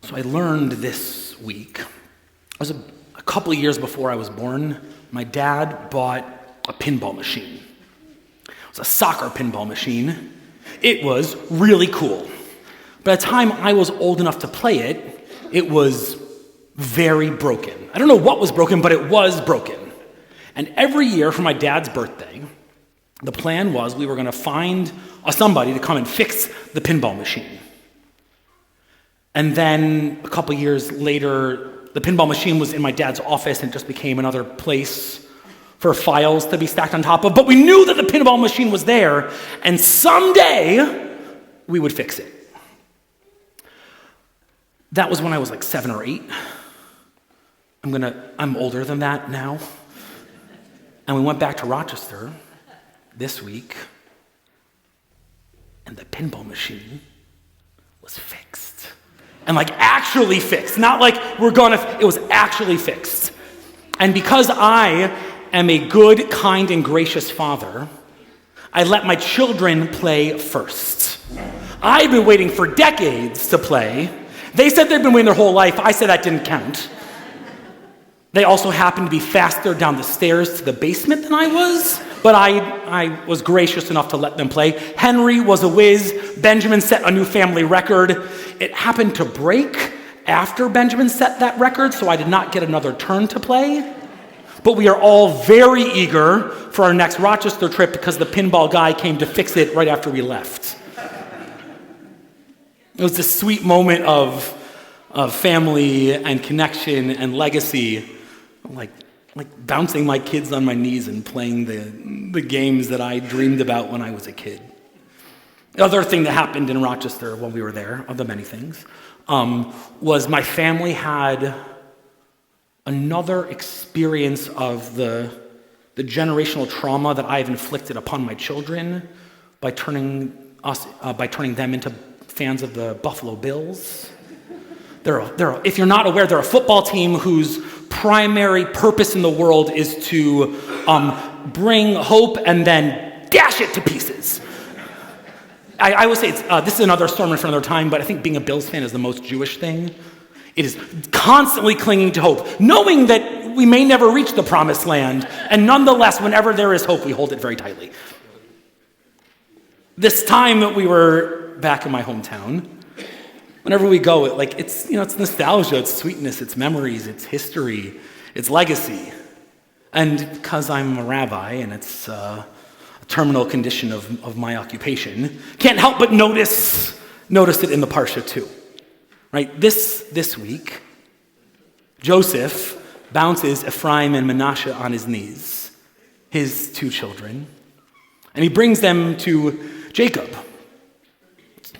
So I learned this week, it was a couple of years before I was born, my dad bought a pinball machine. It was a soccer pinball machine. It was really cool. By the time I was old enough to play it, it was very broken. I don't know what was broken, but it was broken. And every year for my dad's birthday, the plan was we were going to find somebody to come and fix the pinball machine. And then a couple years later, the pinball machine was in my dad's office and it just became another place for files to be stacked on top of. But we knew that the pinball machine was there, and someday we would fix it. That was when I was like 7 or 8. I'm older than that now. And we went back to Rochester this week, and the pinball machine was fixed. And like actually fixed, not like it was actually fixed. And because I am a good, kind, and gracious father, I let my children play first. I've been waiting for decades to play. They said they've been waiting their whole life. I said that didn't count. They also happened to be faster down the stairs to the basement than I was, but I was gracious enough to let them play. Henry was a whiz. Benjamin set a new family record. It happened to break after Benjamin set that record, so I did not get another turn to play. But we are all very eager for our next Rochester trip because the pinball guy came to fix it right after we left. It was this sweet moment of family and connection and legacy, like bouncing my kids on my knees and playing the games that I dreamed about when I was a kid. The other thing that happened in Rochester when we were there, of the many things, was my family had another experience of the generational trauma that I have inflicted upon my children by turning them into fans of the Buffalo Bills. If you're not aware, they're a football team whose primary purpose in the world is to bring hope and then dash it to pieces. I would say this is another sermon for another time, but I think being a Bills fan is the most Jewish thing. It is constantly clinging to hope, knowing that we may never reach the promised land, and nonetheless, whenever there is hope, we hold it very tightly. This time that we were back in my hometown, whenever we go, it's nostalgia, it's sweetness, it's memories, it's history, it's legacy. And because I'm a rabbi and it's a terminal condition of my occupation, can't help but notice it in the Parsha too. Right? This week, Joseph bounces Ephraim and Manasseh on his knees, his 2 children, and he brings them to Jacob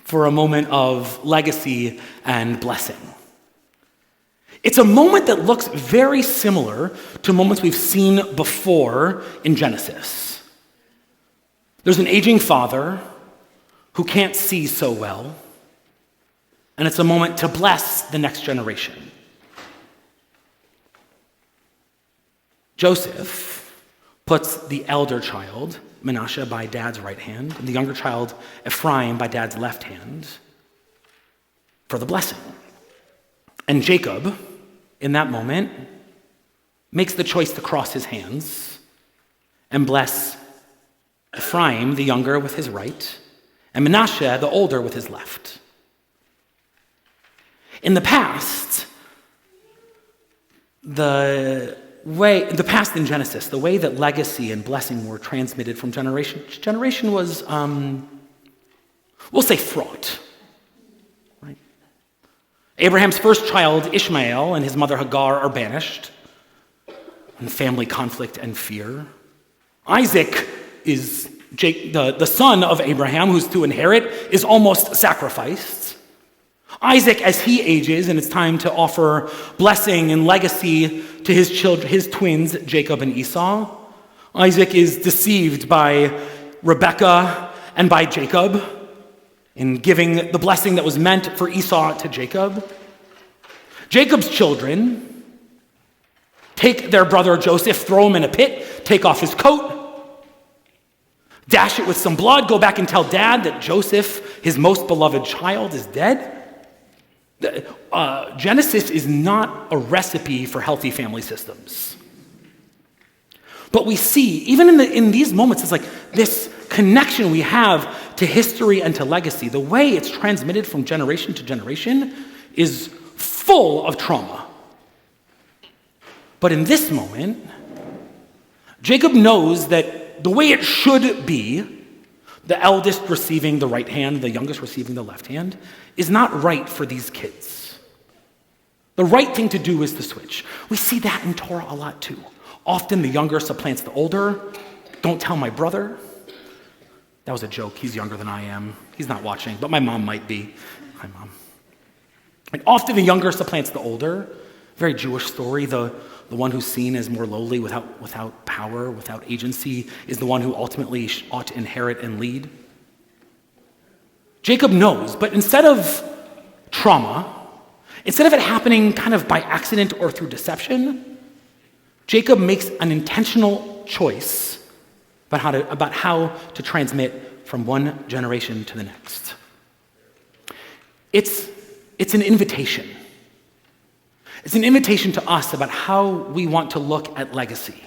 for a moment of legacy and blessing. It's a moment that looks very similar to moments we've seen before in Genesis. There's an aging father who can't see so well, and it's a moment to bless the next generation. Joseph puts the elder child, Manasseh, by dad's right hand, and the younger child, Ephraim, by dad's left hand, for the blessing. And Jacob, in that moment, makes the choice to cross his hands and bless Ephraim, the younger, with his right, and Manasseh, the older, with his left. In the past, in Genesis, the way that legacy and blessing were transmitted from generation to generation was, we'll say, fraught. Right? Abraham's first child, Ishmael, and his mother Hagar are banished, and family conflict and fear. Isaac is the son of Abraham, who's to inherit, is almost sacrificed. Isaac, as he ages, and it's time to offer blessing and legacy to his children, his twins, Jacob and Esau, Isaac is deceived by Rebekah and by Jacob in giving the blessing that was meant for Esau to Jacob. Jacob's children take their brother Joseph, throw him in a pit, take off his coat, dash it with some blood, go back and tell dad that Joseph, his most beloved child, is dead. Genesis is not a recipe for healthy family systems. But we see, even in these moments, it's like this connection we have to history and to legacy. The way it's transmitted from generation to generation is full of trauma. But in this moment, Jacob knows that the way it should be, the eldest receiving the right hand, the youngest receiving the left hand, is not right for these kids. The right thing to do is to switch. We see that in Torah a lot too. Often the younger supplants the older. Don't tell my brother. That was a joke. He's younger than I am. He's not watching, but my mom might be. Hi, Mom. And often the younger supplants the older. Very Jewish story. The one who's seen as more lowly, without power, without agency, is the one who ultimately ought to inherit and lead. Jacob knows, but instead of trauma, instead of it happening kind of by accident or through deception, Jacob makes an intentional choice about how to transmit from one generation to the next. It's an invitation. It's an invitation to us about how we want to look at legacy.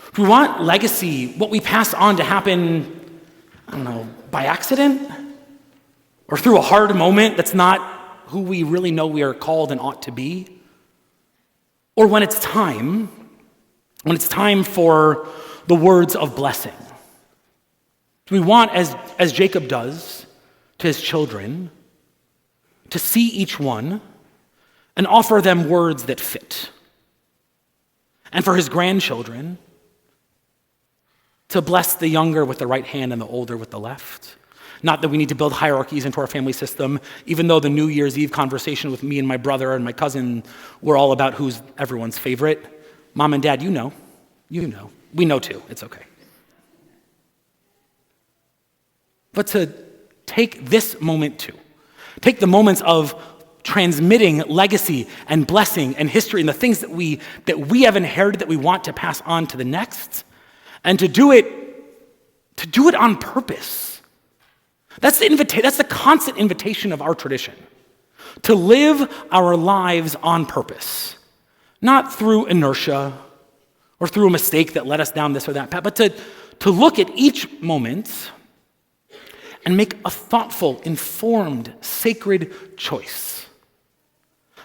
If we want legacy, what we pass on to happen, by accident, or through a hard moment that's not who we really know we are called and ought to be, or when it's time for the words of blessing. We want, as Jacob does to his children, to see each one and offer them words that fit. And for his grandchildren, to bless the younger with the right hand and the older with the left. Not that we need to build hierarchies into our family system, even though the New Year's Eve conversation with me and my brother and my cousin were all about who's everyone's favorite. Mom and Dad, you know. We know too, it's okay. But to take this moment too, take the moments of transmitting legacy and blessing and history and the things that we have inherited that we want to pass on to the next, and to do it on purpose. That's the constant invitation of our tradition. To live our lives on purpose. Not through inertia or through a mistake that led us down this or that path, but to look at each moment and make a thoughtful, informed, sacred choice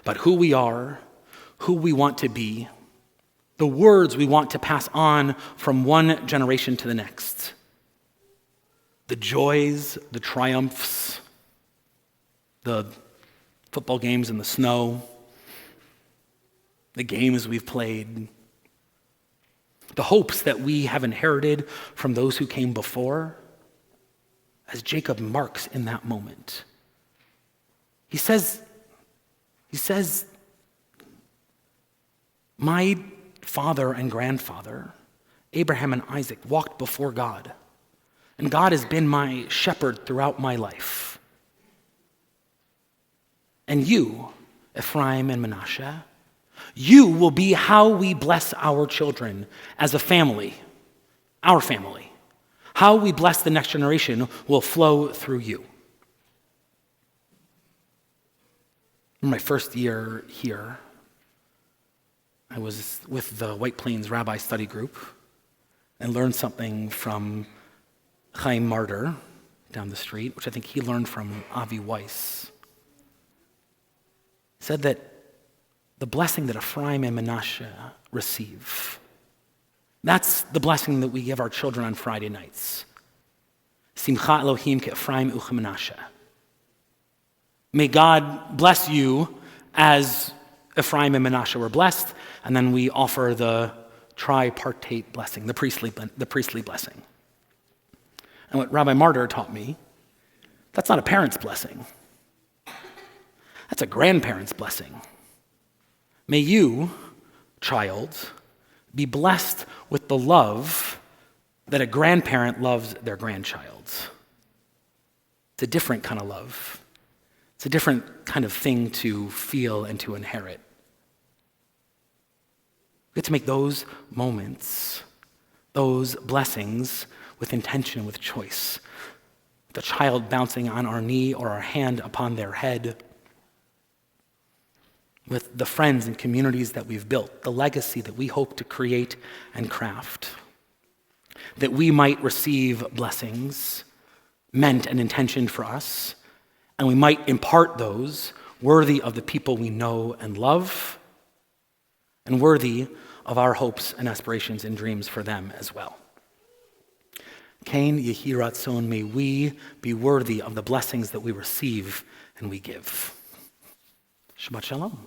about who we are, who we want to be, the words we want to pass on from one generation to the next. The joys, the triumphs, the football games in the snow, the games we've played, the hopes that we have inherited from those who came before, as Jacob marks in that moment. He says, my father and grandfather, Abraham and Isaac, walked before God. And God has been my shepherd throughout my life. And you, Ephraim and Manasseh, you will be how we bless our children as a family, our family. How we bless the next generation will flow through you. In my first year here, I was with the White Plains Rabbi study group and learned something from Chaim Martyr down the street, which I think he learned from Avi Weiss. He said that the blessing that Ephraim and Manasseh receive, that's the blessing that we give our children on Friday nights. Simcha Elohim ke Ephraim uche Manasseh. May God bless you as Ephraim and Manasseh were blessed, and then we offer the tripartite blessing, the priestly blessing. And what Rabbi Martyr taught me, that's not a parent's blessing. That's a grandparent's blessing. May you, child, be blessed with the love that a grandparent loves their grandchild. It's a different kind of love. It's a different kind of thing to feel and to inherit. We get to make those moments, those blessings, with intention, with choice. The child bouncing on our knee or our hand upon their head, with the friends and communities that we've built, the legacy that we hope to create and craft, that we might receive blessings meant and intentioned for us, and we might impart those worthy of the people we know and love, and worthy of our hopes and aspirations and dreams for them as well. Kain Yehi Ratzon, may we be worthy of the blessings that we receive and we give. Shabbat Shalom.